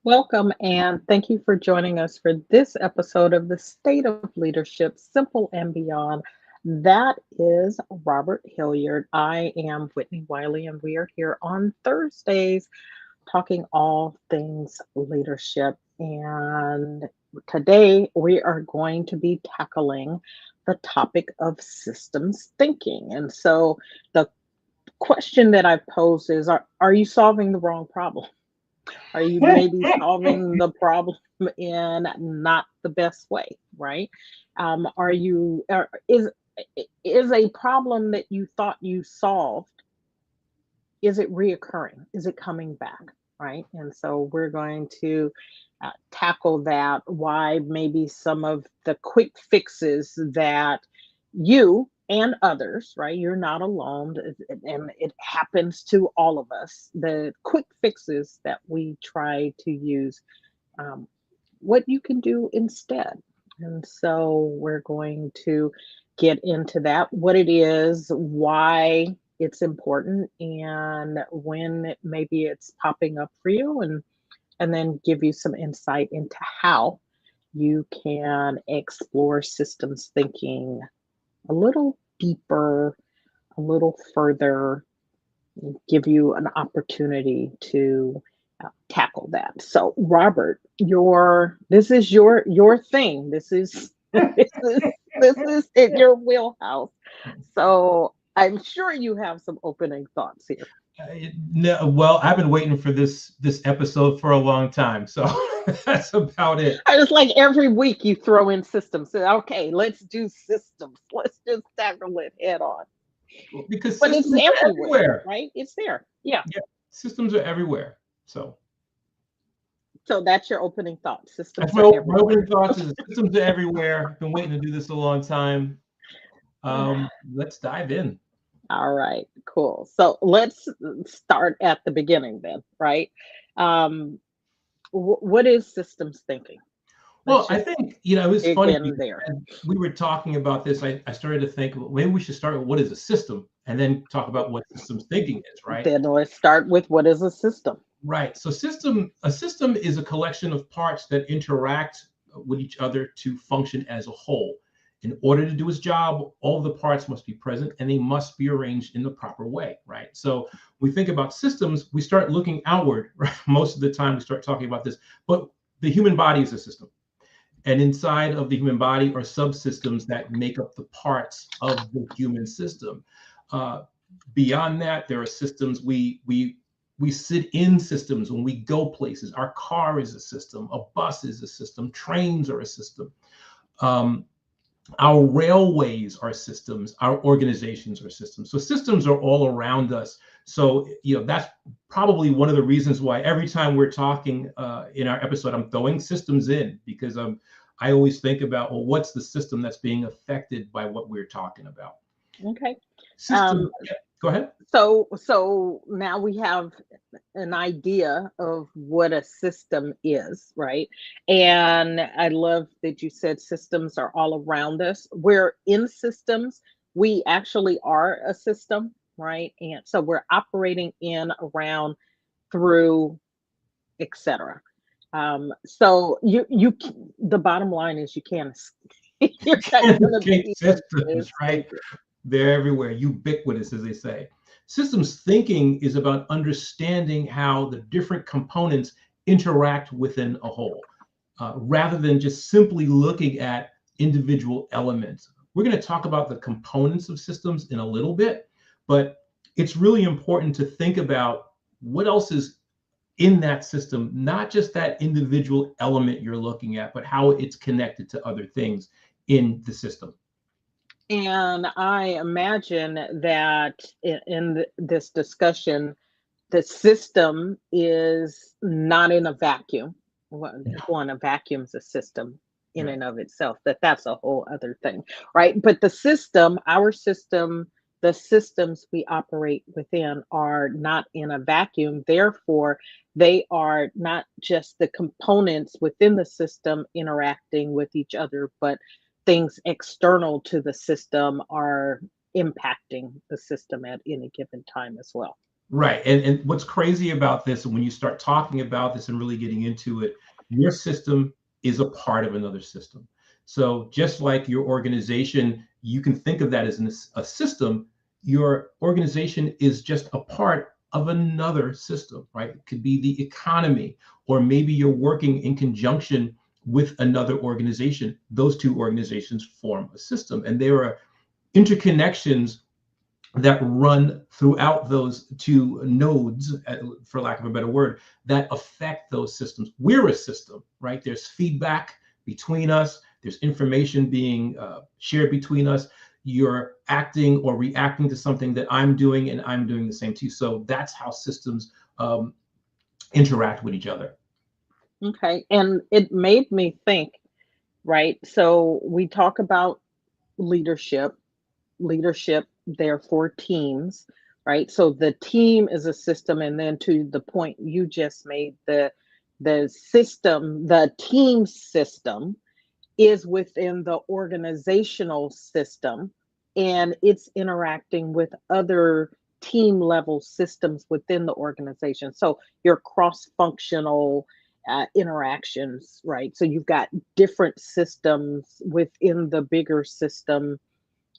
Welcome and thank you for joining us for this episode of the State of Leadership Simple and Beyond. That is Robert Hilliard. I am Whitney Wiley, and we are here on Thursdays talking all things leadership. And today we are going to be tackling the topic of systems thinking. And so the question that I've posed is are you solving the wrong problem? Are you maybe solving the problem in not the best way, right? Are you is a problem that you thought you solved, is it reoccurring? Is it coming back, right? And so we're going to tackle that, why maybe some of the quick fixes that you and others, right? You're not alone, and it happens to all of us. The quick fixes that we try to use, um, what you can do instead. And so we're going to get into that, what it is, why it's important, and when maybe it's popping up for you, and then give you some insight into how you can explore systems thinking a little deeper, a little further, give you an opportunity to tackle that. So, Robert, your this is your thing. This is this is in your wheelhouse. So, I'm sure you have some opening thoughts here. No, well, I've been waiting for this episode for a long time, so that's about it. I just like every week you throw in systems. So, okay, let's do systems. Let's just tackle it head on. Because But it's systems are everywhere, everywhere. right? It's there. Yeah. Yeah, systems are everywhere. So So that's your opening thought. that's Systems my, are my opening everywhere. thoughts is systems are everywhere. Been waiting to do this a long time. Let's dive in. All right, cool. So let's start at the beginning then, right? Um, what is systems thinking? Let's Well, I just think, it was dig funny in because there. as we were talking about this. I started to think, well, maybe we should start with what is a system and then talk about what systems thinking is, right? Then let's start with what is a system? Right. So a system is a collection of parts that interact with each other to function as a whole. In order to do its job, all of the parts must be present and they must be arranged in the proper way, right? So we think about systems, we start looking outward, right? Most of the time we start talking about this, but the human body is a system. And inside of the human body are subsystems that make up the parts of the human system. Uh, Beyond that, there are systems we sit in systems when we go places. Our car is a system, a bus is a system, trains are a system. Um, our railways are systems, our organizations are systems. So systems are all around us. So that's probably one of the reasons why every time we're talking in our episode, I'm throwing systems in because I always think about, well, what's the system that's being affected by what we're talking about? Okay. System. Um, Yeah, go ahead. so now we have an idea of what a system is, right? And I love that you said systems are all around us. We're in systems. We actually are a system, right? And so we're operating in, around, through, etc. So the bottom line is you can't you're not gonna be Systems, right? mistaken. They're everywhere, ubiquitous, as they say. Systems thinking is about understanding how the different components interact within a whole, rather than just simply looking at individual elements. We're going to talk about the components of systems in a little bit, but it's really important to think about what else is in that system, not just that individual element you're looking at, but how it's connected to other things in the system. And I imagine that this discussion, the system is not in a vacuum. Well, one, a vacuum's a system in Yeah. and of itself. That's a whole other thing, right? But the system, our system, the systems we operate within are not in a vacuum. Therefore, they are not just the components within the system interacting with each other, but things external to the system are impacting the system at any given time as well. Right. And what's crazy about this, and when you start talking about this and really getting into it, your system is a part of another system. So just like your organization, you can think of that as a system. Your organization is just a part of another system, right? It could be the economy, or maybe you're working in conjunction with another organization. Those two organizations form a system, and there are interconnections that run throughout those two nodes, for lack of a better word, that affect those systems. We're a system, right? There's feedback between us. There's information being shared between us. You're acting or reacting to something that I'm doing, and I'm doing the same too. So that's how systems interact with each other. Okay. And it made me think, right? So we talk about leadership, leadership, therefore teams, right? So the team is a system, and then to the point you just made, the system, the team system is within the organizational system, and it's interacting with other team level systems within the organization. So your cross functional interactions, right? So you've got different systems within the bigger system,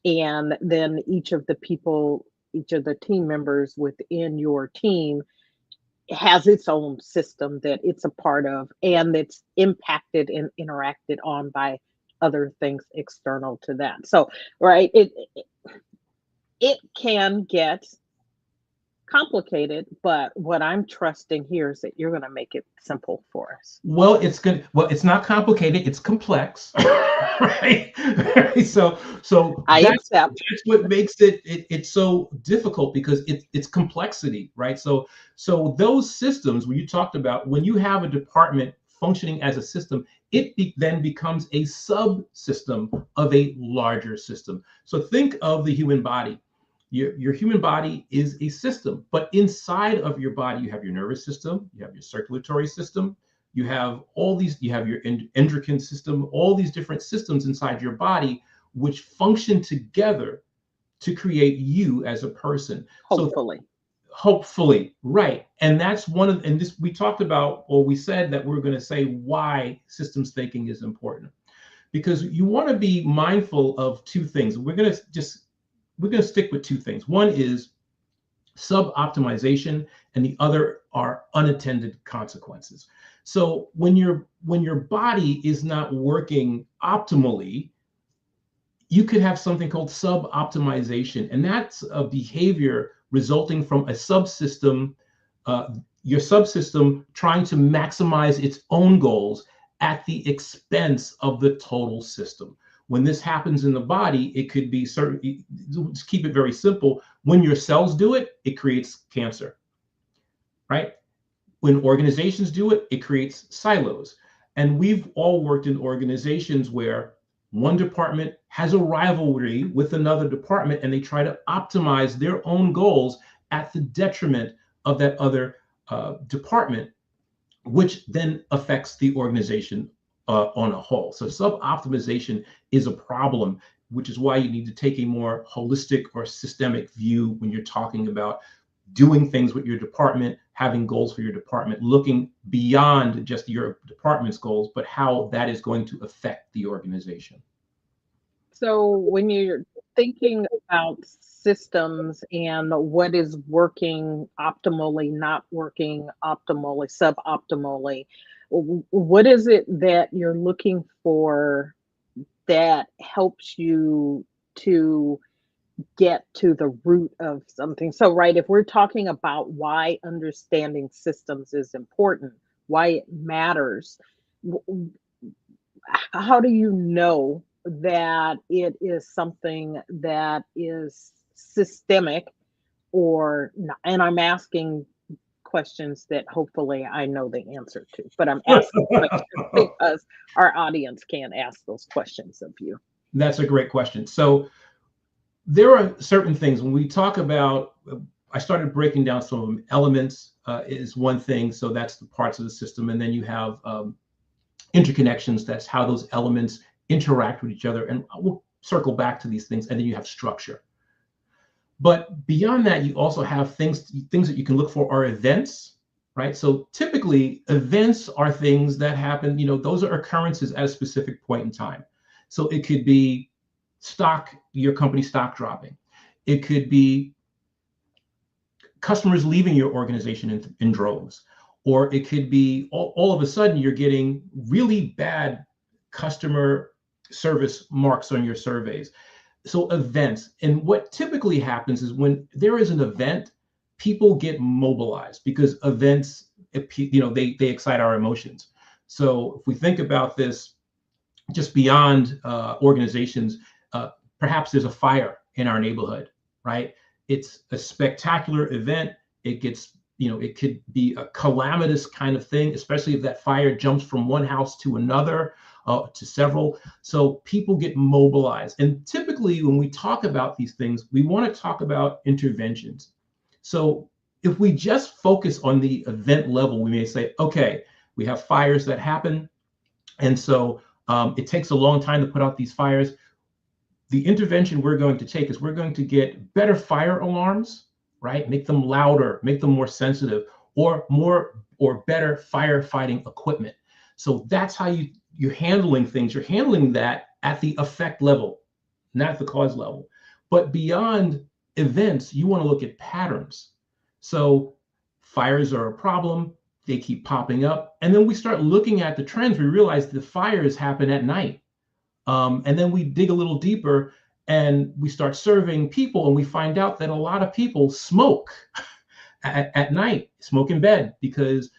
and then each of the people, each of the team members within your team has its own system that it's a part of, and it's impacted and interacted on by other things external to that. So, right, it can get complicated, but what I'm trusting here is that you're going to make it simple for us. Well, it's good. Well, it's not complicated. It's complex, right? So I accept. that's what makes it's so difficult, because it's complexity, right? So those systems when you talked about, when you have a department functioning as a system, then becomes a subsystem of a larger system. So think of the human body. Your human body is a system, but inside of your body, you have your nervous system, you have your circulatory system, you have you have your endocrine system, all these different systems inside your body, which function together to create you as a person. So Hopefully. hopefully, right. And that's and this, we talked about, or we said that we're going to say why systems thinking is important, because you want to be mindful of two things. We're going to stick with two things. One is sub-optimization, and the other are unattended consequences. So when your body is not working optimally, you could have something called sub-optimization, and that's a behavior resulting from a subsystem, your subsystem trying to maximize its own goals at the expense of the total system. When this happens in the body, it could be certain, let's keep it very simple. When your cells do it, it creates cancer, right? When organizations do it, it creates silos. And we've all worked in organizations where one department has a rivalry with another department, and they try to optimize their own goals at the detriment of that other department, which then affects the organization on a whole. So sub-optimization is a problem, which is why you need to take a more holistic or systemic view when you're talking about doing things with your department, having goals for your department, looking beyond just your department's goals, but how that is going to affect the organization. So when you're thinking about systems and what is working optimally, not working optimally, suboptimally, what is it that you're looking for that helps you to get to the root of something? So, right, if we're talking about why understanding systems is important, why it matters, how do you know that it is something that is systemic or not? And I'm asking questions that hopefully I know the answer to, but I'm asking questions because our audience can't ask those questions of you. That's a great question. So there are certain things when we talk about, I started breaking down some of them. Elements is one thing. So that's the parts of the system. And then you have interconnections. That's how those elements interact with each other. And we'll circle back to these things. And then you have structure. But beyond that, you also have things that you can look for are events, right? So typically events are things that happen, those are occurrences at a specific point in time. So it could be your company stock dropping. It could be customers leaving your organization in droves, or it could be all of a sudden you're getting really bad customer service marks on your surveys. So events, and what typically happens is when there is an event, people get mobilized because events, they excite our emotions. So if we think about this just beyond organizations, perhaps there's a fire in our neighborhood, right? It's a spectacular event. It could be a calamitous kind of thing, especially if that fire jumps from one house to another, to several. So people get mobilized. And typically, when we talk about these things, we want to talk about interventions. So if we just focus on the event level, we may say, okay, we have fires that happen. And so it takes a long time to put out these fires. The intervention we're going to take is we're going to get better fire alarms, right? Make them louder, make them more sensitive, or better firefighting equipment. So that's how you're handling things. You're handling that at the effect level, not the cause level. But beyond events, you want to look at patterns. So fires are a problem. They keep popping up. And then we start looking at the trends. We realize the fires happen at night. And then we dig a little deeper and we start surveying people, and we find out that a lot of people smoke at night, smoke in bed, because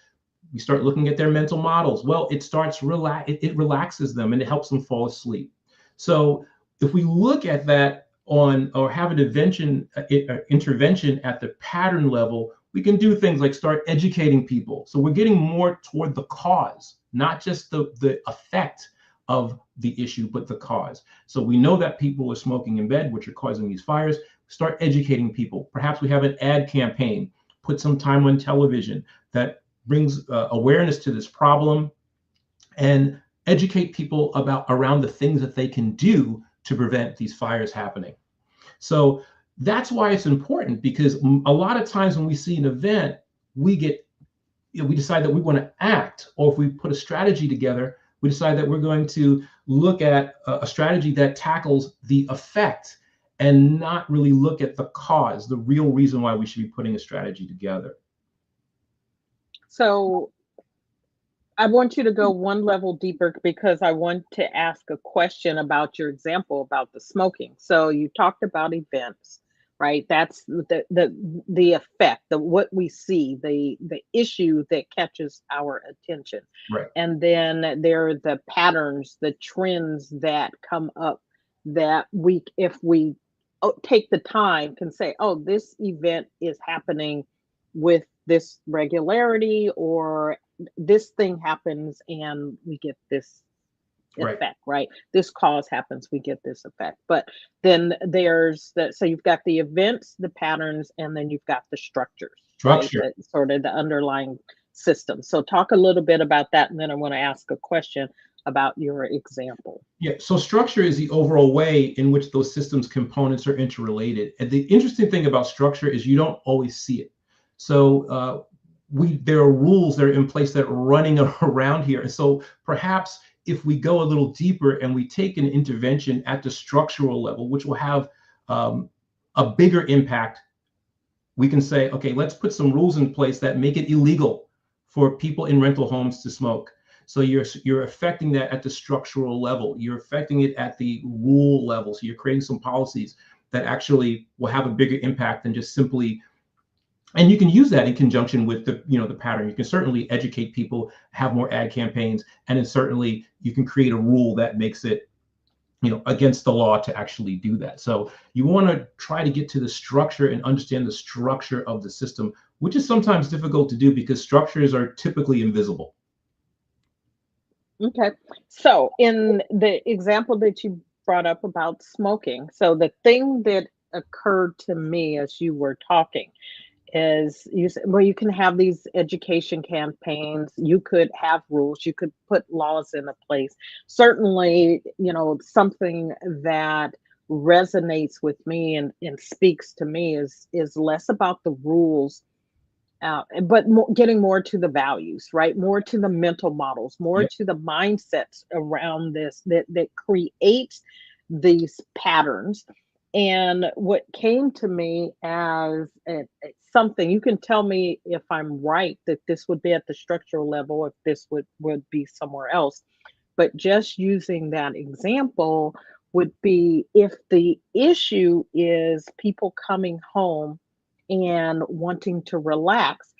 we start looking at their mental models. Well, it relaxes them and it helps them fall asleep. So if we look at that or have an intervention at the pattern level, we can do things like start educating people. So we're getting more toward the cause, not just the effect of the issue, but the cause. So we know that people are smoking in bed, which are causing these fires. Start educating people. Perhaps we have an ad campaign, put some time on television that brings awareness to this problem, and educate people around the things that they can do to prevent these fires happening. So that's why it's important, because a lot of times when we see an event, we decide that we want to act, or if we put a strategy together, we decide that we're going to look at a strategy that tackles the effect and not really look at the cause, the real reason why we should be putting a strategy together. So I want you to go one level deeper, because I want to ask a question about your example about the smoking. So you talked about events, right? That's the effect, what we see, the issue that catches our attention. Right. And then there are the patterns, the trends that come up that if we take the time, can say, oh, this event is happening with this regularity, or this thing happens and we get this effect, right? This cause happens, we get this effect. But then there's so you've got the events, the patterns, and then you've got the structures, right? Sort of the underlying system. So talk a little bit about that, and then I want to ask a question about your example. Yeah, so structure is the overall way in which those systems components are interrelated. And the interesting thing about structure is you don't always see it. So there are rules that are in place that are running around here. And so perhaps if we go a little deeper and we take an intervention at the structural level, which will have a bigger impact, we can say, okay, let's put some rules in place that make it illegal for people in rental homes to smoke. So you're affecting that at the structural level. You're affecting it at the rule level. So you're creating some policies that actually will have a bigger impact than just simply. And you can use that in conjunction with the pattern. You can certainly educate people, have more ad campaigns, and then certainly you can create a rule that makes it, against the law to actually do that. So you want to try to get to the structure and understand the structure of the system, which is sometimes difficult to do because structures are typically invisible. Okay. So in the example that you brought up about smoking, so the thing that occurred to me as you were talking is you said, well, you can have these education campaigns, you could have rules, you could put laws into place. Certainly, something that resonates with me and speaks to me is less about the rules, but getting more to the values, right? More to the mental models, more Yep. to the mindsets around this that creates these patterns. And what came to me as something, you can tell me if I'm right that this would be at the structural level, if this would be somewhere else. But just using that example would be if the issue is people coming home and wanting to relax,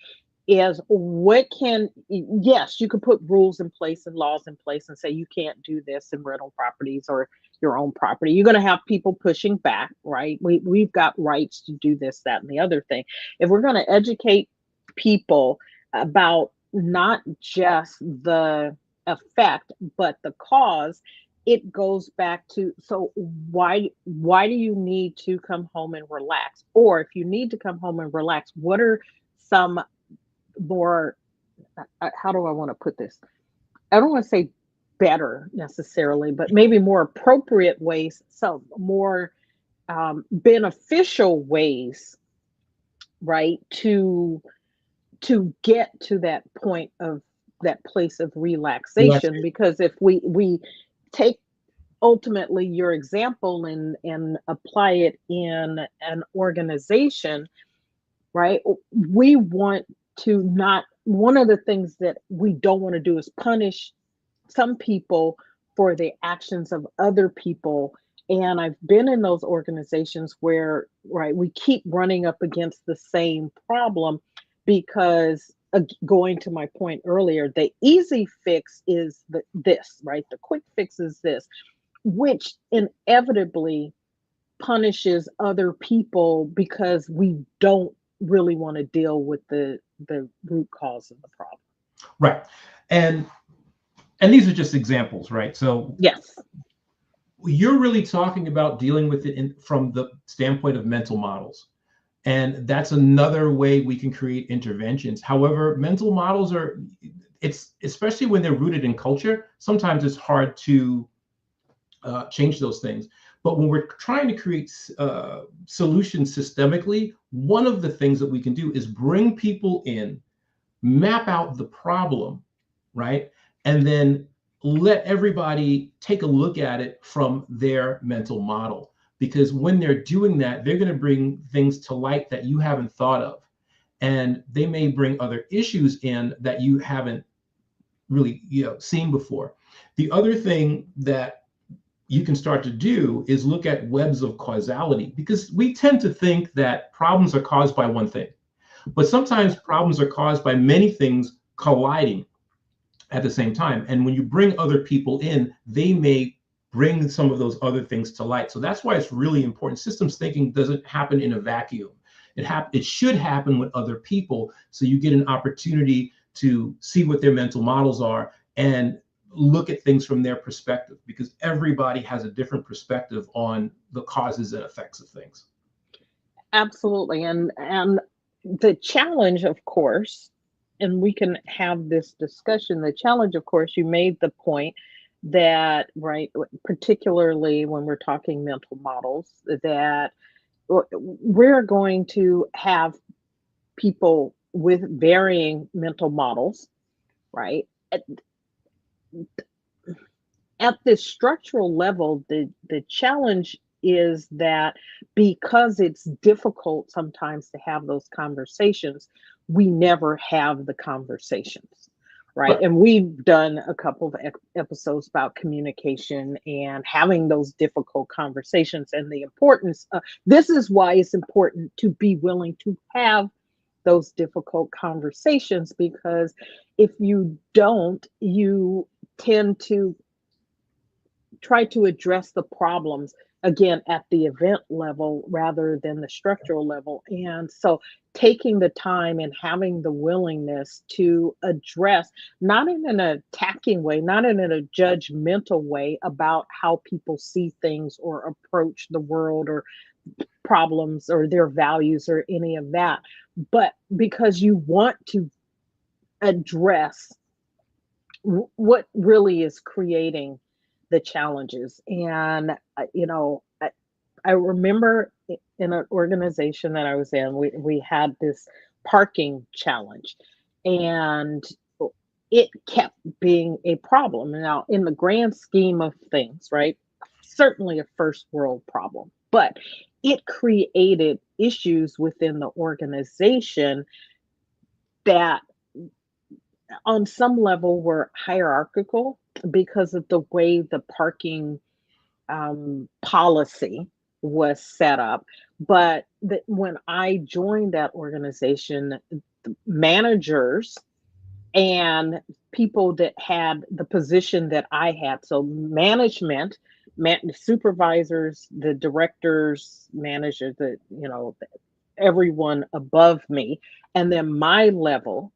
is what can yes, you could put rules in place and laws in place and say you can't do this in rental properties or your own property. You're going to have people pushing back, right? We've got rights to do this, that, and the other thing. If we're going to educate people about not just the effect but the cause, it goes back to, so why do you need to come home and relax? Or if you need to come home and relax, what are some more, how do I want to put this? I don't want to say better necessarily, but maybe more appropriate ways, some more beneficial ways, right? To get to that point of that place of relaxation. Relaxation. Because if we take ultimately your example and apply it in an organization, right? We want to not, one of the things that we don't want to do is punish some people for the actions of other people. And I've been in those organizations where, right, we keep running up against the same problem because, going to my point earlier, the easy fix is this, right? The quick fix is this, which inevitably punishes other people because we don't really want to deal with the root cause of the problem. Right. And these are just examples, right? So Yes. you're really talking about dealing with it from the standpoint of mental models. And that's another way we can create interventions. However, mental models are, it's especially when they're rooted in culture, sometimes it's hard to change those things. But when we're trying to create solutions systemically, one of the things that we can do is bring people in, map out the problem, right? And then let everybody take a look at it from their mental model. Because when they're doing that, they're going to bring things to light that you haven't thought of. And they may bring other issues in that you haven't really, seen before. The other thing that you can start to do is look at webs of causality, because we tend to think that problems are caused by one thing, but sometimes problems are caused by many things colliding at the same time. And when you bring other people in, they may bring some of those other things to light. So that's why it's really important. Systems thinking doesn't happen in a vacuum. It should happen with other people, so you get an opportunity to see what their mental models are and look at things from their perspective, because everybody has a different perspective on the causes and effects of things. Absolutely. And the challenge, of course, and we can have this discussion, the challenge, of course, you made the point that, right, particularly when we're talking mental models, that we're going to have people with varying mental models, right? At this structural level, the challenge is that because it's difficult sometimes to have those conversations, we never have the conversations, right? Right. And we've done a couple of episodes about communication and having those difficult conversations and the importance of, this is why it's important to be willing to have those difficult conversations, because if you don't, you tend to try to address the problems again at the event level rather than the structural level. And so taking the time and having the willingness to address, not in an attacking way, not in a judgmental way about how people see things or approach the world or problems or their values or any of that, but because you want to address what really is creating the challenges. And I remember in an organization that I was in, we had this parking challenge, and it kept being a problem. Now, in the grand scheme of things, right? Certainly a first world problem, but it created issues within the organization that on some level were hierarchical because of the way the parking policy was set up. But when I joined that organization, the managers and people that had the position that I had, so management, supervisors, the directors, managers, everyone above me, and then my level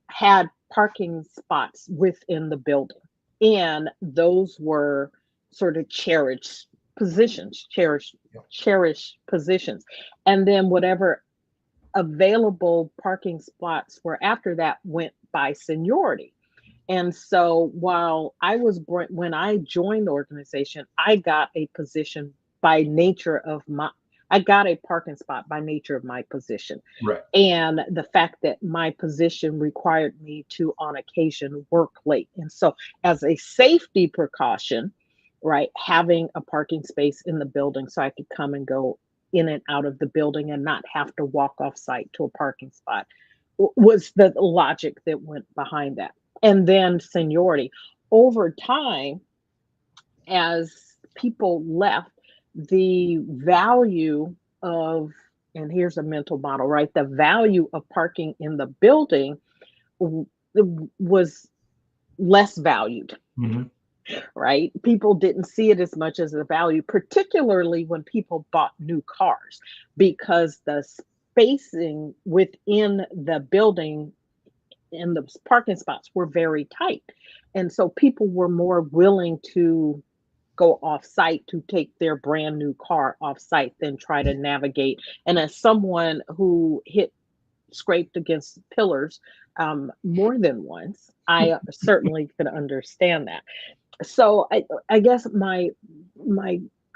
had parking spots within the building. And those were sort of cherished positions. And then whatever available parking spots were after that went by seniority. And so when I joined the organization, I got a position by nature of I got a parking spot by nature of my position. Right. And the fact that my position required me to, on occasion, work late. And so, as a safety precaution, right, having a parking space in the building so I could come and go in and out of the building and not have to walk off site to a parking spot was the logic that went behind that. And then seniority. Over time, as people left, the value of, and here's a mental model, right? The value of parking in the building was less valued. Mm-hmm. Right? People didn't see it as much as a value, particularly when people bought new cars, because the spacing within the building and the parking spots were very tight. And so people were more willing to go off site to take their brand new car off site than try to navigate. And as someone who scraped against pillars more than once, I certainly could understand that. So I guess my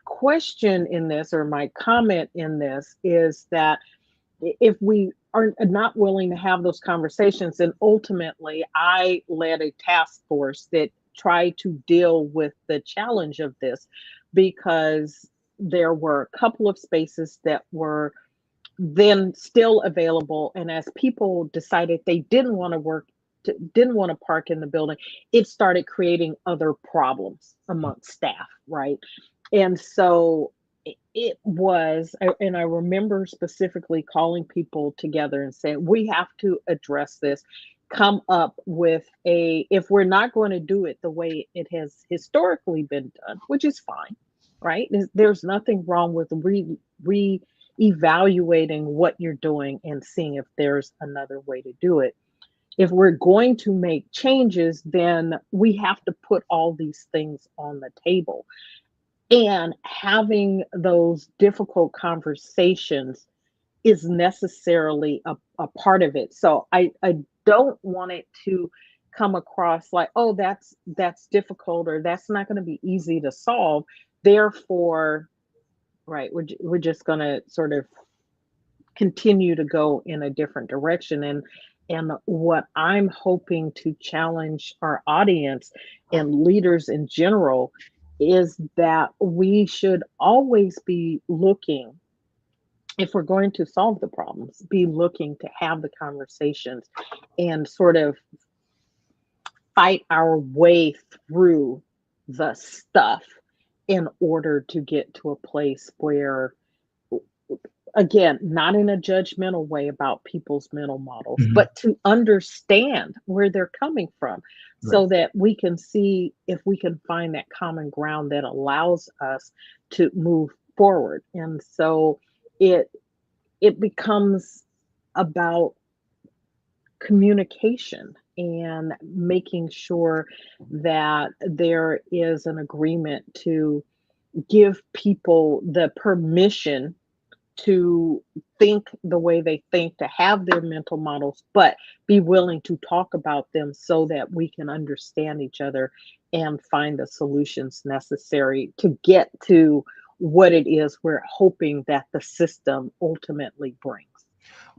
question in this, or my comment in this, is that if we are not willing to have those conversations, then ultimately I led a task force that tried to deal with the challenge of this, because there were a couple of spaces that were then still available, and as people decided they didn't want to park in the building, it started creating other problems amongst staff, right? And so it was, and I remember specifically calling people together and saying, we have to address this, come up with if we're not going to do it the way it has historically been done, which is fine, right? There's nothing wrong with evaluating what you're doing and seeing if there's another way to do it. If we're going to make changes, then we have to put all these things on the table. And having those difficult conversations is necessarily a part of it. So I don't want it to come across like, oh, that's difficult, or that's not going to be easy to solve. Therefore, right, we're just going to sort of continue to go in a different direction. And what I'm hoping to challenge our audience and leaders in general is that we should always be looking, if we're going to solve the problems, be looking to have the conversations and sort of fight our way through the stuff in order to get to a place where, again, not in a judgmental way about people's mental models, Mm-hmm. but to understand where they're coming from, so Right. that we can see if we can find that common ground that allows us to move forward. And so it becomes about communication and making sure that there is an agreement to give people the permission to think the way they think, to have their mental models, but be willing to talk about them so that we can understand each other and find the solutions necessary to get to what it is we're hoping that the system ultimately brings.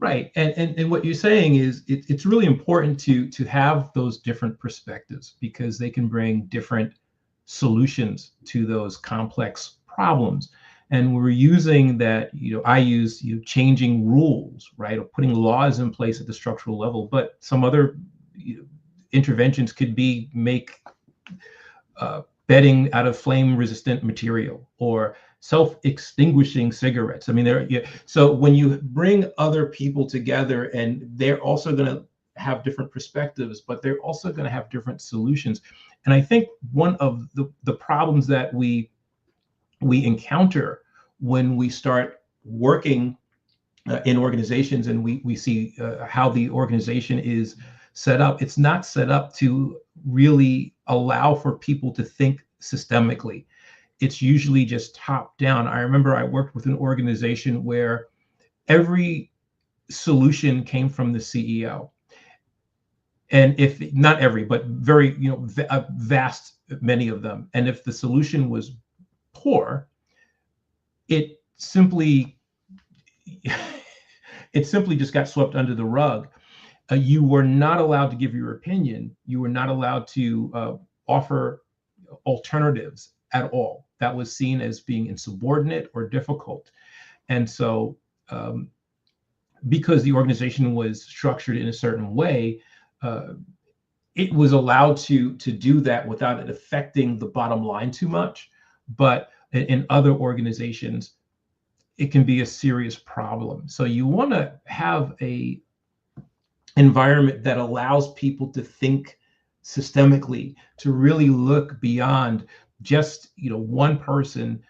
Right. And what you're saying is it's really important to have those different perspectives, because they can bring different solutions to those complex problems. And we're using that, I use changing rules, right, or putting laws in place at the structural level. But some other interventions could be make bedding out of flame-resistant material, or self-extinguishing cigarettes. I mean, so when you bring other people together, and they're also going to have different perspectives, but they're also going to have different solutions. And I think one of the problems that we encounter when we start working in organizations, and we see how the organization is set up, it's not set up to really allow for people to think systemically. It's usually just top down. I remember I worked with an organization where every solution came from the CEO. And if not every, but very, a vast many of them. And if the solution was poor, it simply just got swept under the rug. You were not allowed to give your opinion. You were not allowed to offer alternatives at all. That was seen as being insubordinate or difficult. And so because the organization was structured in a certain way, it was allowed to do that without it affecting the bottom line too much. But in other organizations, it can be a serious problem. So you want to have a environment that allows people to think systemically, to really look beyond just one person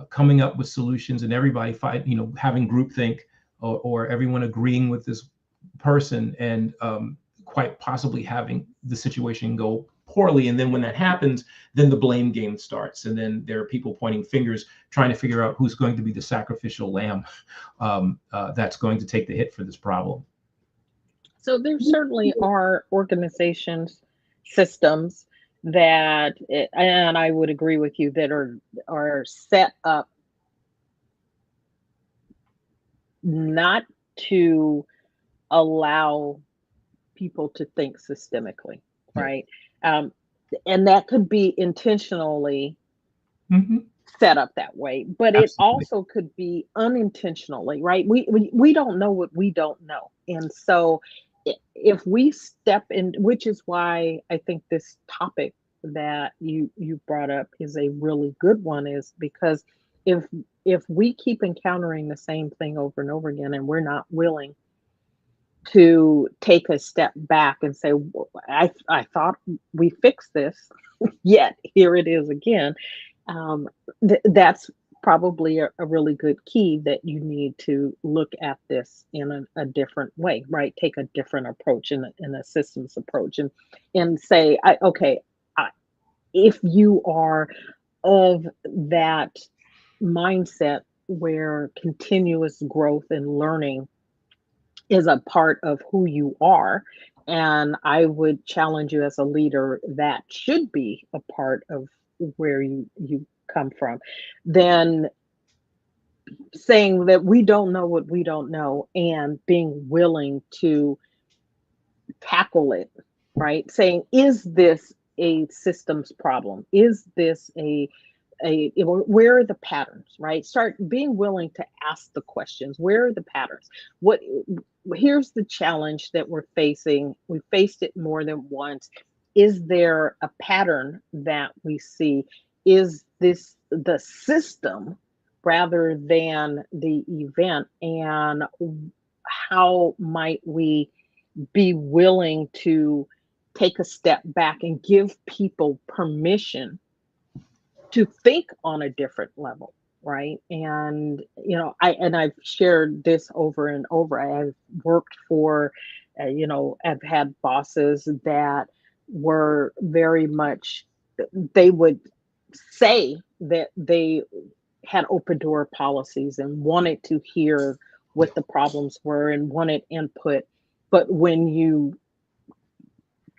coming up with solutions and everybody having groupthink, or everyone agreeing with this person, and quite possibly having the situation go poorly. And then when that happens, then the blame game starts, and then there are people pointing fingers, trying to figure out who's going to be the sacrificial lamb that's going to take the hit for this problem. So there certainly are organizations, systems that, and I would agree with you, that are set up not to allow people to think systemically, right? And that could be intentionally set up that way, but Absolutely. It also could be unintentionally, right? We don't know what we don't know. And so if we step in, which is why I think this topic that you brought up is a really good one, is because if we keep encountering the same thing over and over again, and we're not willing to take a step back and say, I thought we fixed this, yet here it is again. That's probably a really good key, that you need to look at this in a different way, right? Take a different approach, in a systems approach, and say, okay, if you are of that mindset where continuous growth and learning is a part of who you are, and I would challenge you as a leader, that should be a part of where you come from, then saying that we don't know what we don't know, and being willing to tackle it, right? Saying, is this a systems problem? Is this where are the patterns, right? Start being willing to ask the questions. Where are the patterns? Here's the challenge that we're facing. We faced it more than once. Is there a pattern that we see? Is this the system rather than the event? And how might we be willing to take a step back and give people permission to think on a different level, right? And I've shared this over and over. I've worked for I've had bosses that were very much, they would say that they had open door policies and wanted to hear what the problems were and wanted input, but when you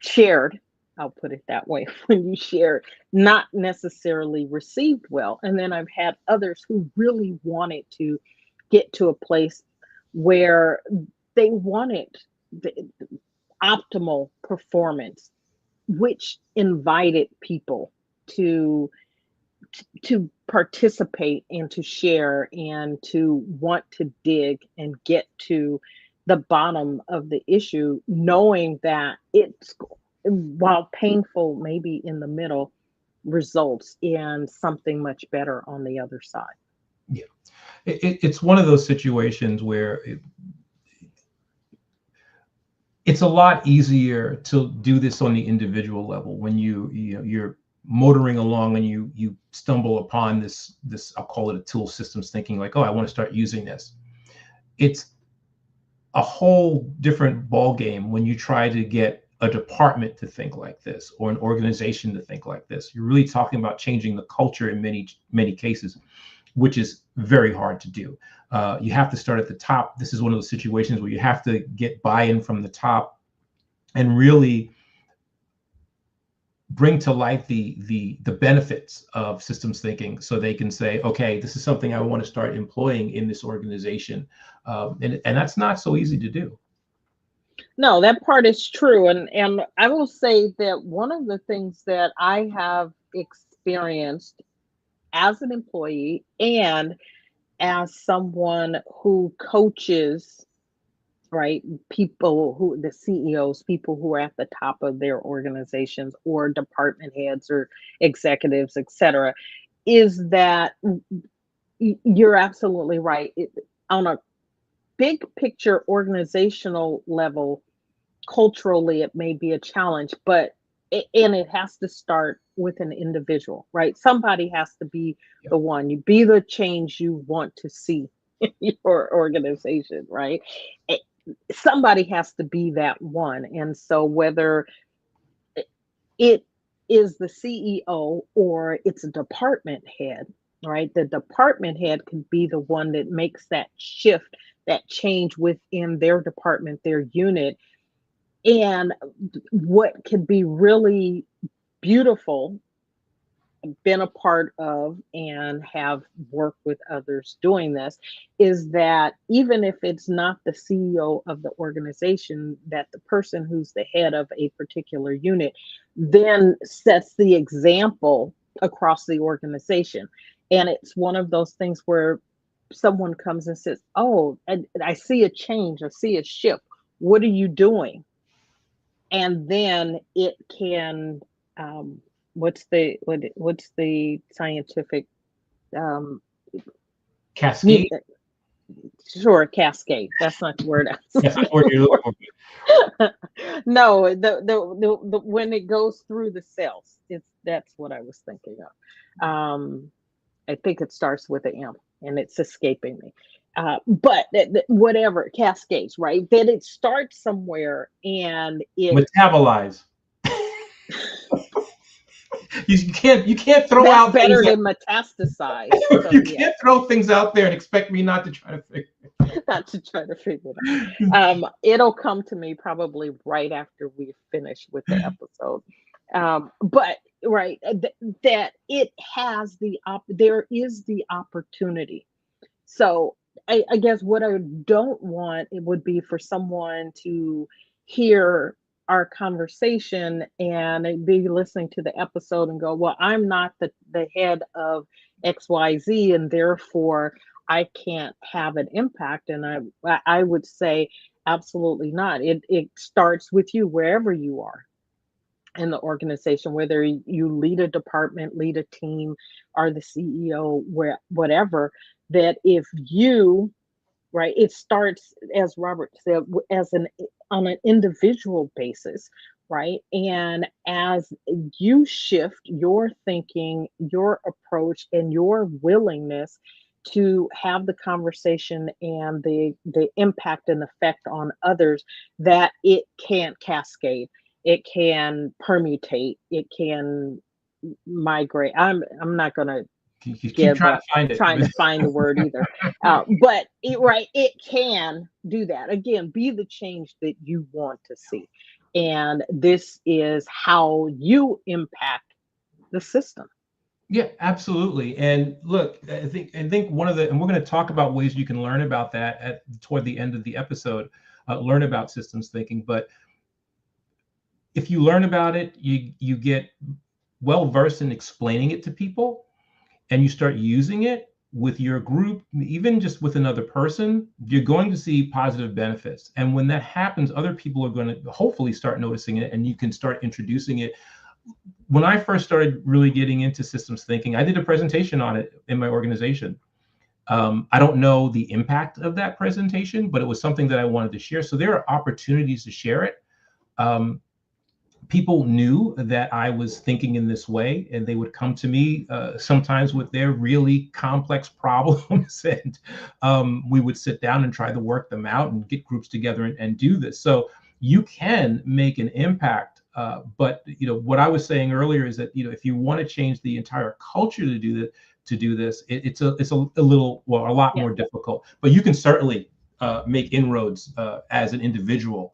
shared I'll put it that way, when you share, not necessarily received well. And then I've had others who really wanted to get to a place where they wanted the optimal performance, which invited people to to participate and to share and to want to dig and get to the bottom of the issue, knowing that it's, while painful maybe in the middle, results in something much better on the other side. Yeah, it's one of those situations where it's a lot easier to do this on the individual level when you're motoring along and you stumble upon this, I'll call it a tool systems thinking, like, oh, I want to start using this. It's a whole different ball game when you try to get a department to think like this or an organization to think like this. You're really talking about changing the culture in many cases, which is very hard to do. You have to start at the top. This is one of those situations where you have to get buy-in from the top and really bring to light the benefits of systems thinking, so they can say, okay, this is something I want to start employing in this organization, and that's not so easy to do. No, that part is true. And I will say that one of the things that I have experienced as an employee and as someone who coaches, right, people who, the CEOs, people who are at the top of their organizations, or department heads or executives, etc., is that you're absolutely right. On a big picture organizational level, culturally, it may be a challenge, but and it has to start with an individual, right? Somebody has to be Yeah. the one. You be the change you want to see in your organization, right? Somebody has to be that one. And so whether it is the CEO or it's a department head, right? The department head could be the one that makes that shift, that change within their department, their unit. And what could be really beautiful, been a part of and have worked with others doing this, is that even if it's not the CEO of the organization, that the person who's the head of a particular unit then sets the example across the organization. And it's one of those things where someone comes and says, oh, I see a change, I see a shift, what are you doing? And then it can, what's the scientific, um Cascade. Sure, cascade, that's not the word I was That's looking where you're for. looking. No, the when it goes through the cells, that's what I was thinking of. I think it starts with an M, and it's escaping me. But whatever, cascades, right? That it starts somewhere and it, Metabolize. You can't throw that's out things better that than metastasize. So you yeah, can't throw things out there and expect me not to try to figure not to try to figure it it. out. It'll come to me probably right after we finish with the episode. But right, that it has there is the opportunity. So I guess what I don't want, it would be for someone to hear our conversation and be listening to the episode and go, well, I'm not the head of XYZ, and therefore I can't have an impact. And I would say absolutely not. It starts with you wherever you are in the organization, whether you lead a department, lead a team, are the CEO, where whatever, that if you, right, it starts, as Robert said, as an on an individual basis, right? And as you shift your thinking, your approach, and your willingness to have the conversation and the impact and effect on others, that it can cascade, it can permutate, it can migrate. I'm not going to You keep give trying to up find it. trying to find the word either. But it, right, it can do that. Again, be the change that you want to see. And this is how you impact the system. Yeah, absolutely. And look, I think one of the, and we're going to talk about ways you can learn about that toward the end of the episode, learn about systems thinking. But if you learn about it, you get well versed in explaining it to people, and you start using it with your group, even just with another person, you're going to see positive benefits. And when that happens, other people are going to hopefully start noticing it, and you can start introducing it. When I first started really getting into systems thinking, I did a presentation on it in my organization. I don't know the impact of that presentation, but it was something that I wanted to share. So there are opportunities to share it. Um, People knew that I was thinking in this way, and they would come to me sometimes with their really complex problems, and we would sit down and try to work them out and get groups together and do this. So you can make an impact. But what I was saying earlier is that if you want to change the entire culture to do this, it's a little, well, a lot Yeah. more difficult. But you can certainly make inroads as an individual.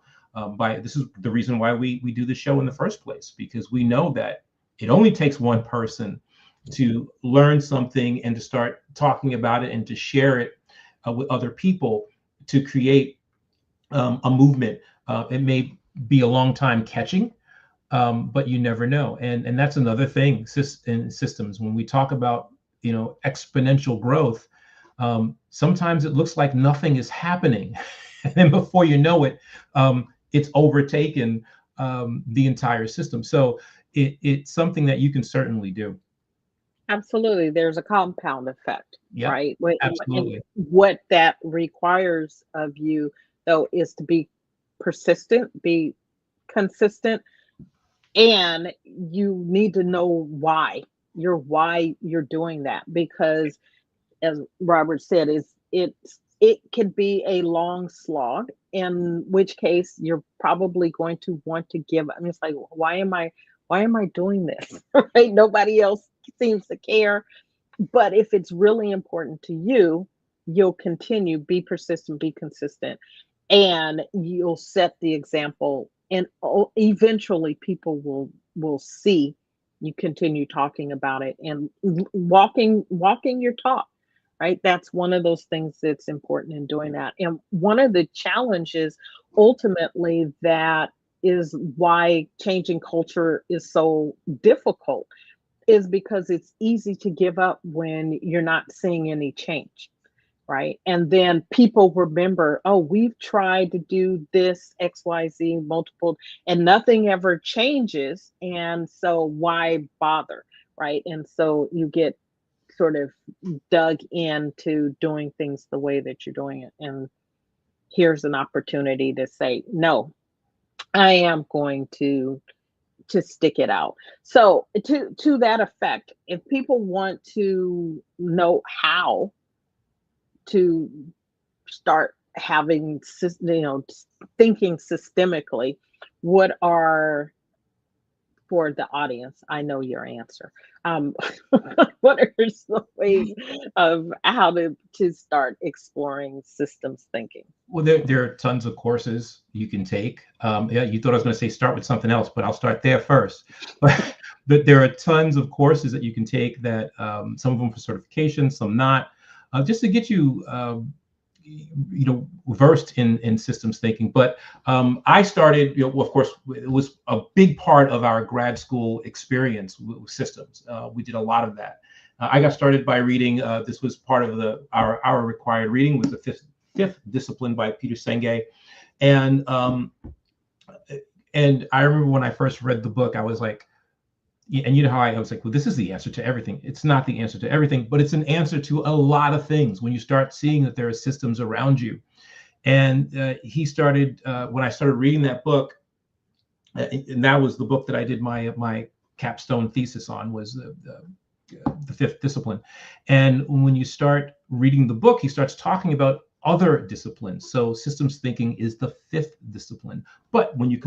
This is the reason why we do the show in the first place, because we know that it only takes one person to learn something and to start talking about it and to share it with other people to create a movement. It may be a long time catching, but you never know. And that's another thing in systems. When we talk about exponential growth, sometimes it looks like nothing is happening, and then before you know it, it's overtaken the entire system. So it's something that you can certainly do. Absolutely. There's a compound effect, Yep, right? And absolutely. what that requires of you, though, is to be persistent, be consistent, and you need to know why you're doing that. Because as Robert said, it could be a long slog, in which case you're probably going to want to give. I mean, it's like, why am I doing this? Right? Nobody else seems to care. But if it's really important to you, you'll continue, be persistent, be consistent, and you'll set the example. And eventually, people will see you continue talking about it and walking your talk. Right? That's one of those things that's important in doing that. And one of the challenges, ultimately, that is why changing culture is so difficult, is because it's easy to give up when you're not seeing any change, right? And then people remember, oh, we've tried to do this XYZ multiple and nothing ever changes. And so why bother, right? And so you get sort of dug into doing things the way that you're doing it. And here's an opportunity to say, no, I am going to stick it out. So to that effect, if people want to know how to start having thinking systemically, what are, for the audience, I know your answer. Um, what are some ways of how to start exploring systems thinking? Well, there are tons of courses you can take. Yeah, you thought I was going to say start with something else, but I'll start there first. But there are tons of courses that you can take, that some of them for certification, some not, just to get you versed in systems thinking. But I started, well, of course, it was a big part of our grad school experience with systems. We did a lot of that. I got started by reading. This was part of our required reading, was the fifth discipline by Peter Senge, and I remember when I first read the book, I was like, and you know how I was like, well, this is the answer to everything. It's not the answer to everything, but it's an answer to a lot of things when you start seeing that there are systems around you. And he started, when I started reading that book, and that was the book that I did my capstone thesis on, was the fifth discipline. And when you start reading the book, he starts talking about other disciplines. So systems thinking is the fifth discipline. But when you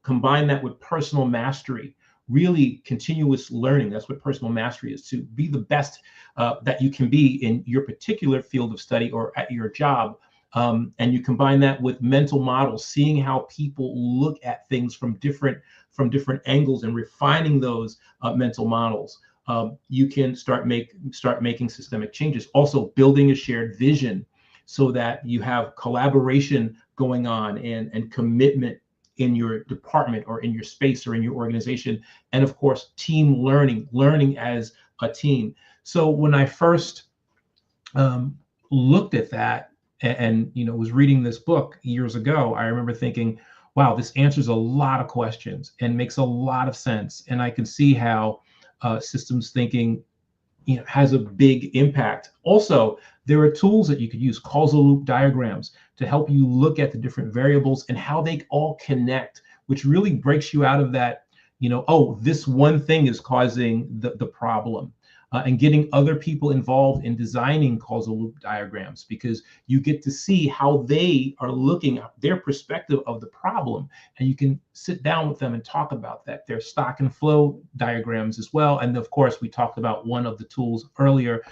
combine that with personal mastery, really continuous learning, that's what personal mastery is, to be the best that you can be in your particular field of study or at your job. And you combine that with mental models, seeing how people look at things from different angles and refining those mental models. You can start making systemic changes. Also, building a shared vision so that you have collaboration going on and commitment in your department or in your space or in your organization. And of course, team learning as a team. So when I first looked at that and was reading this book years ago, I remember thinking, wow, this answers a lot of questions and makes a lot of sense. And I can see how systems thinking has a big impact. Also, there are tools that you could use, causal loop diagrams, to help you look at the different variables and how they all connect, which really breaks you out of that, oh, this one thing is causing the problem. And getting other people involved in designing causal loop diagrams, because you get to see how they are looking at their perspective of the problem, and you can sit down with them and talk about that. There's stock and flow diagrams as well. And of course, we talked about one of the tools earlier,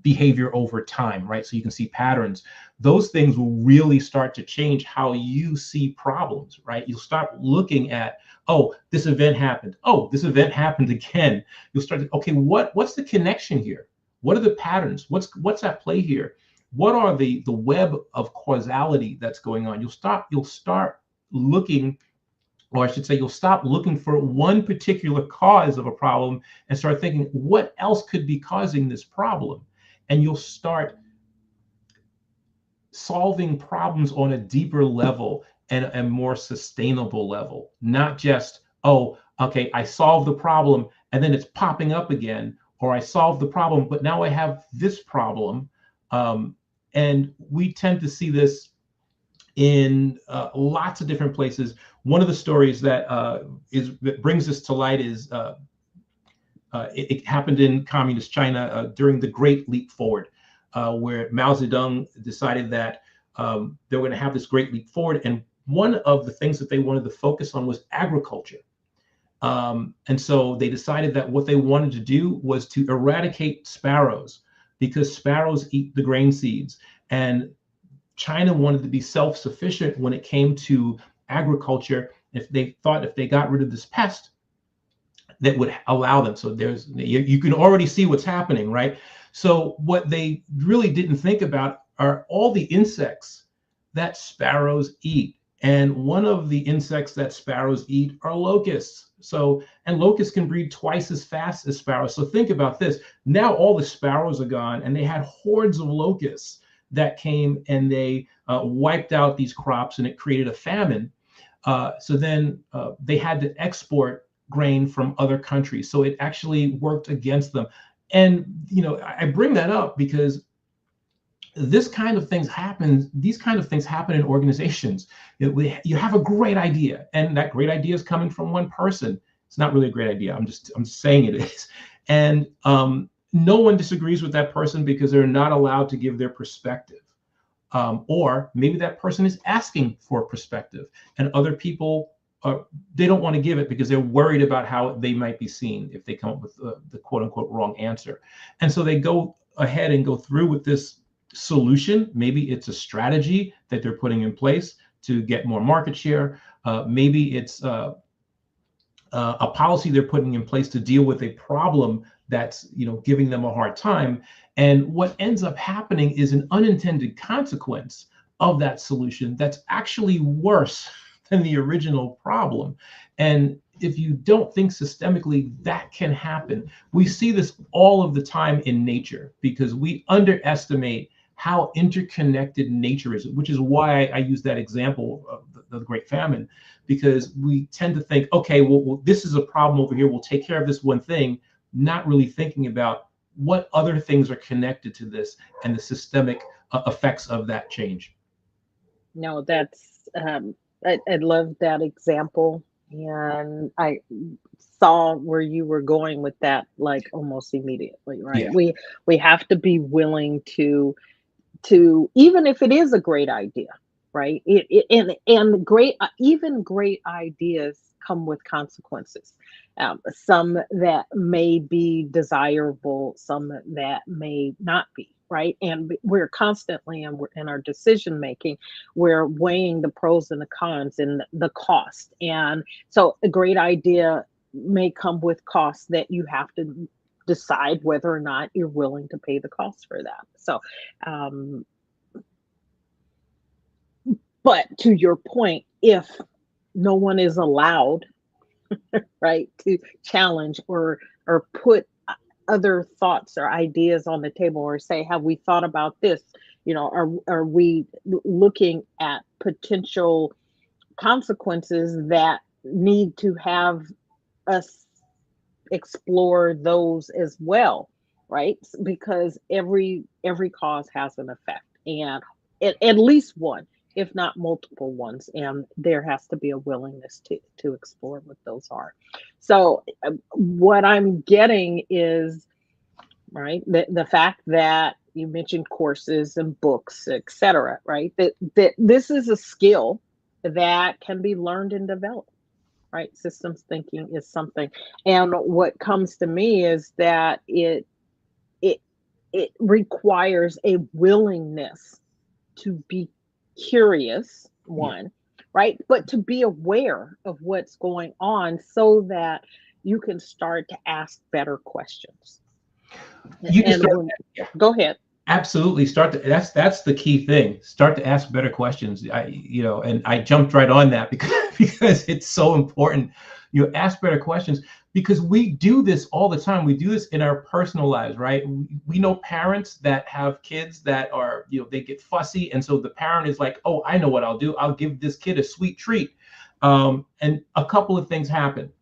behavior over time, right? So you can see patterns. Those things will really start to change how you see problems, right? You'll start looking at, oh, this event happened. Oh, this event happened again. You'll start to, okay, what's the connection here? What are the patterns? What's at play here? What are the web of causality that's going on? You'll start looking, or I should say, you'll stop looking for one particular cause of a problem and start thinking, what else could be causing this problem? And you'll start solving problems on a deeper level and a more sustainable level, not just, oh, okay, I solved the problem and then it's popping up again, or I solved the problem, but now I have this problem. And we tend to see this in lots of different places. One of the stories that brings this to light is it happened in communist China during the Great Leap Forward, where Mao Zedong decided that they were going to have this great leap forward. And one of the things that they wanted to focus on was agriculture. And so they decided that what they wanted to do was to eradicate sparrows, because sparrows eat the grain seeds. And China wanted to be self-sufficient when it came to agriculture. If they thought if they got rid of this pest, that would allow them. So you can already see what's happening, right? So what they really didn't think about are all the insects that sparrows eat. And one of the insects that sparrows eat are locusts. And locusts can breed twice as fast as sparrows. So think about this. Now all the sparrows are gone, and they had hordes of locusts that came and they wiped out these crops, and it created a famine. So then they had to export grain from other countries. So it actually worked against them. And, I bring that up because these kind of things happen in organizations. You have a great idea, and that great idea is coming from one person. It's not really a great idea. I'm saying it is. And no one disagrees with that person because they're not allowed to give their perspective. Or maybe that person is asking for a perspective, and other people they don't want to give it because they're worried about how they might be seen if they come up with the quote unquote wrong answer. And so they go ahead and go through with this solution. Maybe it's a strategy that they're putting in place to get more market share. Maybe it's a policy they're putting in place to deal with a problem that's giving them a hard time. And what ends up happening is an unintended consequence of that solution that's actually worse than the original problem. And if you don't think systemically, that can happen. We see this all of the time in nature because we underestimate how interconnected nature is, which is why I use that example of the Great Famine, because we tend to think, okay, well, this is a problem over here. We'll take care of this one thing, not really thinking about what other things are connected to this and the systemic effects of that change. No, that's I love that example, and I saw where you were going with that, like almost immediately, right? Yeah. We have to be willing to even if it is a great idea, right? And great even great ideas come with consequences. Some that may be desirable, some that may not be, right? And we're constantly in our decision making, we're weighing the pros and the cons and the cost. And so a great idea may come with costs that you have to decide whether or not you're willing to pay the cost for that. So, um, but to your point, if no one is allowed, right, to challenge or put other thoughts or ideas on the table or say, have we thought about this? Are we looking at potential consequences that need to have us explore those as well, right? Because every cause has an effect, and at least one, if not multiple ones, and there has to be a willingness to explore what those are. So what I'm getting is, right, the fact that you mentioned courses and books, etc., right, that this is a skill that can be learned and developed, right? Systems thinking is something. And what comes to me is that it it requires a willingness to be curious, Yeah. one, right? But to be aware of what's going on so that you can start to ask better questions. You can And start. when, go ahead. Absolutely. That's the key thing. Start to ask better questions. And I jumped right on that because because it's so important. You ask better questions because we do this all the time. We do this in our personal lives, right? We know parents that have kids that are, they get fussy, and so the parent is like, "Oh, I know what I'll do. I'll give this kid a sweet treat." And a couple of things happen.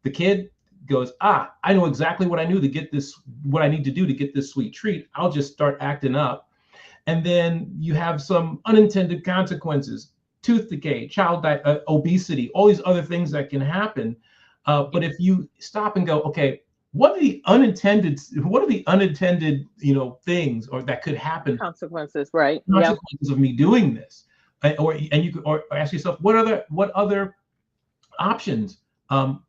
The kid goes, I know exactly what I knew to get this, what I need to do to get this sweet treat. I'll just start acting up. And then you have some unintended consequences, tooth decay, obesity, all these other things that can happen. But if you stop and go, okay, what are the unintended, things or that could happen, Consequences, right? Yep. consequences of me doing this? And you could or ask yourself, what other options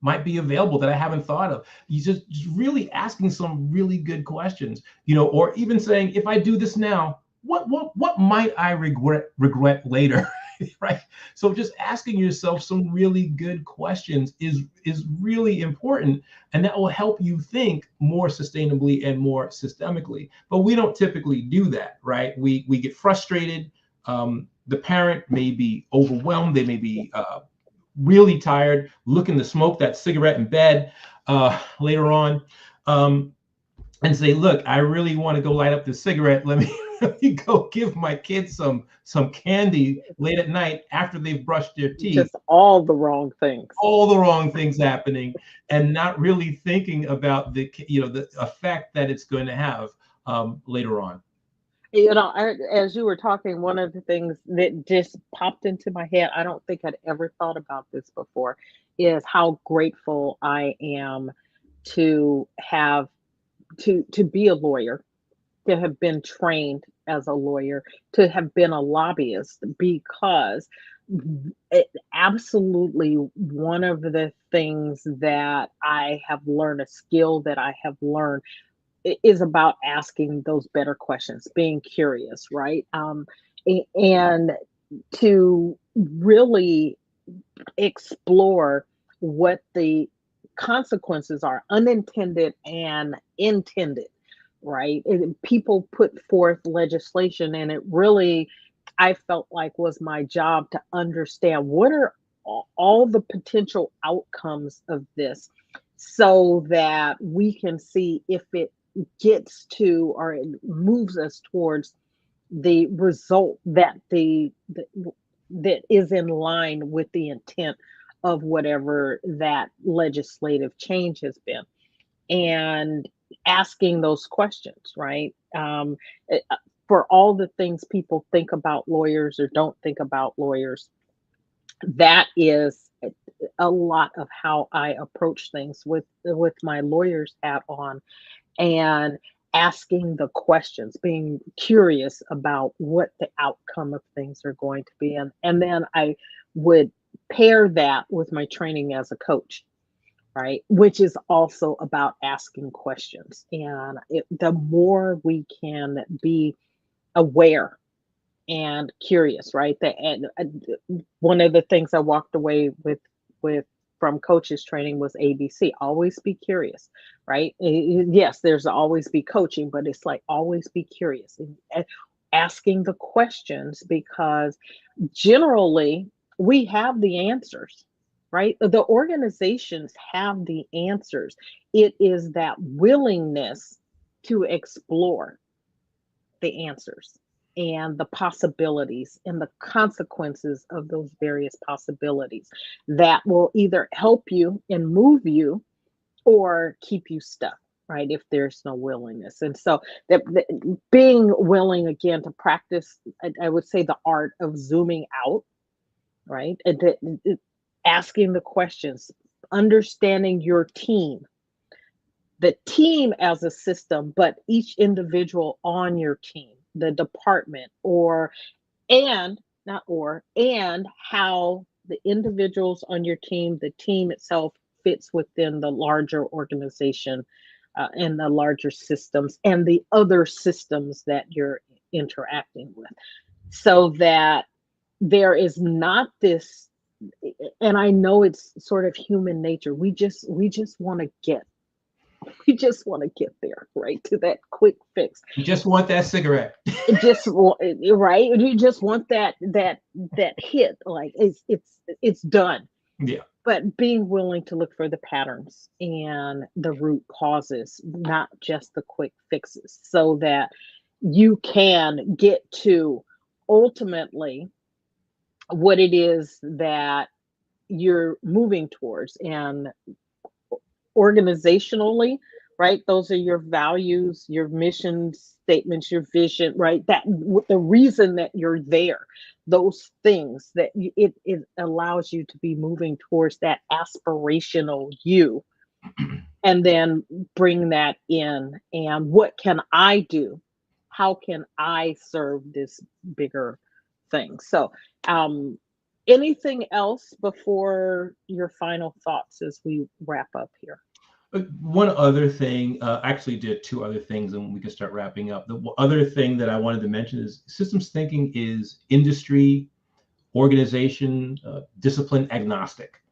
might be available that I haven't thought of. You just really asking some really good questions, or even saying, if I do this now, what might I regret later, right? So just asking yourself some really good questions is really important, and that will help you think more sustainably and more systemically. But we don't typically do that, right? We get frustrated. The parent may be overwhelmed. They may be really tired, looking to smoke that cigarette in bed later on, and say, "Look, I really want to go light up this cigarette. Let me, let me go give my kids some candy late at night after they've brushed their teeth." Just all the wrong things. All the wrong things happening, and not really thinking about the effect that it's going to have later on. As you were talking, one of the things that just popped into my head, I don't think I'd ever thought about this before, is how grateful I am to have to be a lawyer, to have been trained as a lawyer, to have been a lobbyist, because absolutely one of the things that I have learned, a skill that I have learned, is about asking those better questions, being curious, right? And to really explore what the consequences are, unintended and intended, right? People put forth legislation, and it really, I felt like, was my job to understand what are all the potential outcomes of this so that we can see if it gets to or it moves us towards the result that is in line with the intent of whatever that legislative change has been, and asking those questions, right? For all the things people think about lawyers or don't think about lawyers, that is a lot of how I approach things with my lawyer's hat on, and asking the questions, being curious about what the outcome of things are going to be. And then I would pair that with my training as a coach, right? Which is also about asking questions. And the more we can be aware and curious, right? One of the things I walked away with from coaches training was ABC. Always be curious, right? Yes, there's always be coaching, but it's like always be curious and asking the questions, because generally we have the answers, right? The organizations have the answers. It is that willingness to explore the answers and the possibilities and the consequences of those various possibilities that will either help you and move you or keep you stuck, right? If there's no willingness. And so that being willing again to practice, I would say, the art of zooming out, right? Asking the questions, understanding your team, the team as a system, but each individual on your team, the department, or and not or and how the individuals on your team, the team itself, fits within the larger organization, and the larger systems and the other systems that you're interacting with, so that there is not this. And I know it's sort of human nature, we just want to get we just want to get there, right, to that quick fix. You just want that cigarette. It just right, you just want that hit, like it's done. Yeah. But being willing to look for the patterns and the root causes, not just the quick fixes, so that you can get to ultimately what it is that you're moving towards. And organizationally, right? Those are your values, your mission statements, your vision, right? The reason that you're there, those things that it allows you to be moving towards that aspirational you, and then bring that in. And what can I do? How can I serve this bigger thing? So, um, anything else before your final thoughts as we wrap up here? One other thing, I actually did two other things, and we can start wrapping up. The other thing that I wanted to mention is systems thinking is industry, organization, discipline agnostic.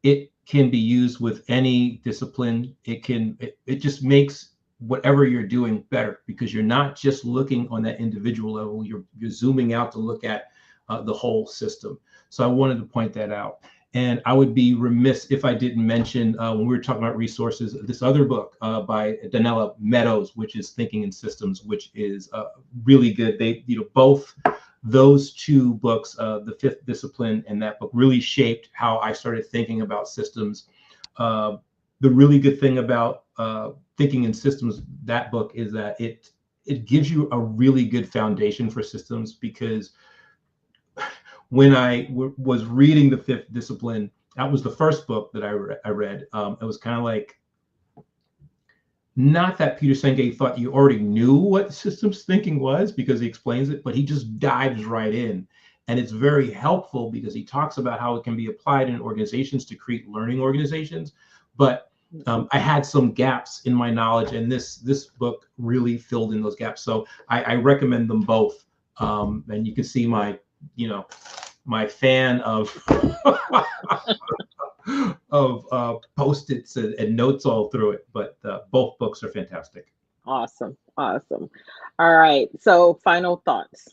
It can be used with any discipline. It just makes whatever you're doing better, because you're not just looking on that individual level. You're zooming out to look at the whole system. So I wanted to point that out. And I would be remiss if I didn't mention, when we were talking about resources, this other book by Donella Meadows, which is Thinking in Systems, which is really good. They, both those two books, The Fifth Discipline and that book, really shaped how I started thinking about systems. The really good thing about Thinking in Systems, that book, is that it gives you a really good foundation for systems, because when I was reading The Fifth Discipline, that was the first book that I read. It was kind of like, not that Peter Senge thought you already knew what systems thinking was, because he explains it, but he just dives right in. And it's very helpful because he talks about how it can be applied in organizations to create learning organizations. But I had some gaps in my knowledge, and this book really filled in those gaps. So I recommend them both. And you can see my fan of post-its and notes all through it, but both books are fantastic. Awesome. Awesome. All right. So final thoughts.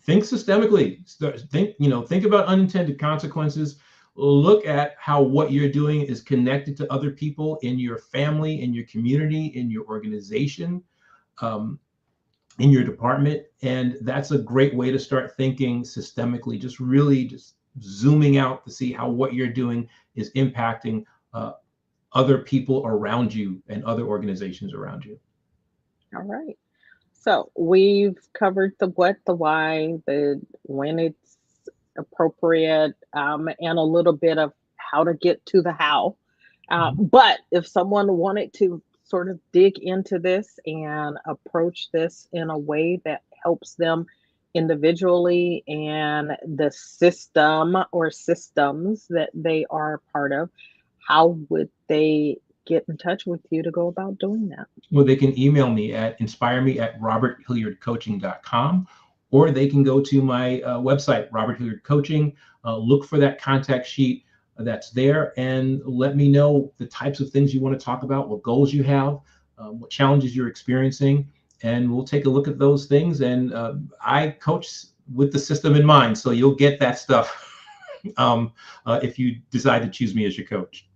Think systemically. Think about unintended consequences. Look at how what you're doing is connected to other people in your family, in your community, in your organization, in your department. And that's a great way to start thinking systemically, just really just zooming out to see how what you're doing is impacting other people around you and other organizations around you. All right. So we've covered the what, the why, the when it's appropriate, and a little bit of how to get to the how. But if someone wanted to sort of dig into this and approach this in a way that helps them individually and the system or systems that they are part of, how would they get in touch with you to go about doing that? Well, they can email me at inspireme@roberthilliardcoaching.com, or they can go to my website, Robert Hilliard Coaching, look for that contact sheet that's there, and let me know the types of things you want to talk about, what goals you have, what challenges you're experiencing, and we'll take a look at those things. And I coach with the system in mind, so you'll get that stuff if you decide to choose me as your coach.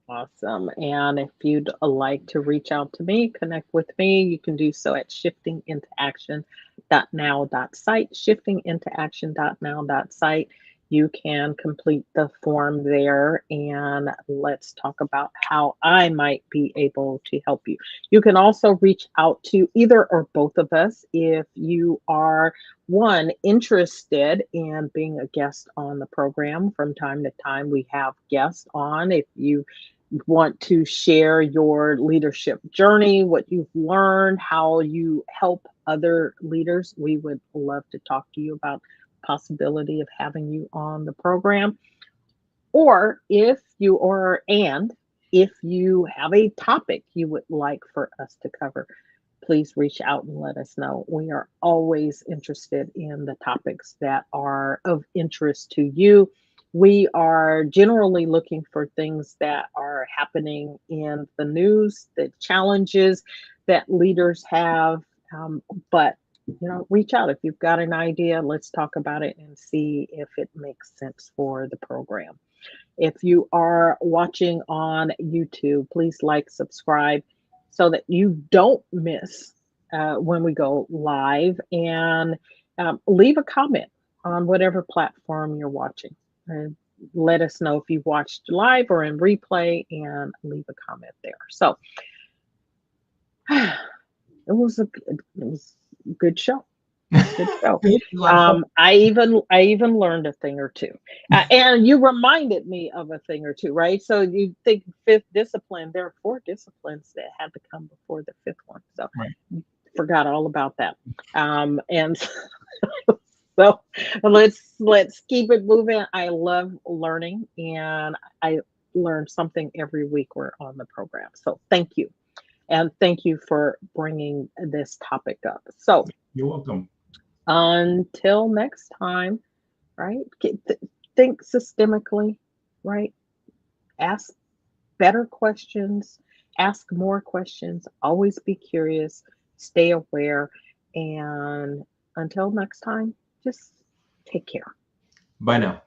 Awesome. And if you'd like to reach out to me, connect with me, you can do so at shiftingintoaction.now.site, shiftingintoaction.now.site. You can complete the form there, and let's talk about how I might be able to help you. You can also reach out to either or both of us if you are one interested in being a guest on the program. From time to time, we have guests on. If you want to share your leadership journey, what you've learned, how you help other leaders, we would love to talk to you about possibility of having you on the program. Or if you have a topic you would like for us to cover, please reach out and let us know. We are always interested in the topics that are of interest to you. We are generally looking for things that are happening in the news, the challenges that leaders have. But reach out if you've got an idea. Let's talk about it and see if it makes sense for the program. If you are watching on YouTube, please like, subscribe so that you don't miss when we go live, and leave a comment on whatever platform you're watching. And let us know if you watched live or in replay, and leave a comment there. So it was a good show. Good show. I even learned a thing or two, and you reminded me of a thing or two, right? So you think fifth discipline? There are 4 disciplines that had to come before the 5th one. So Right. forgot all about that. And so let's keep it moving. I love learning, and I learn something every week we're on the program. So thank you, and thank you for bringing this topic up. So You're welcome. until next time, right? Think systemically, right? Ask better questions, ask more questions, always be curious, stay aware, and until next time, just take care. Bye now.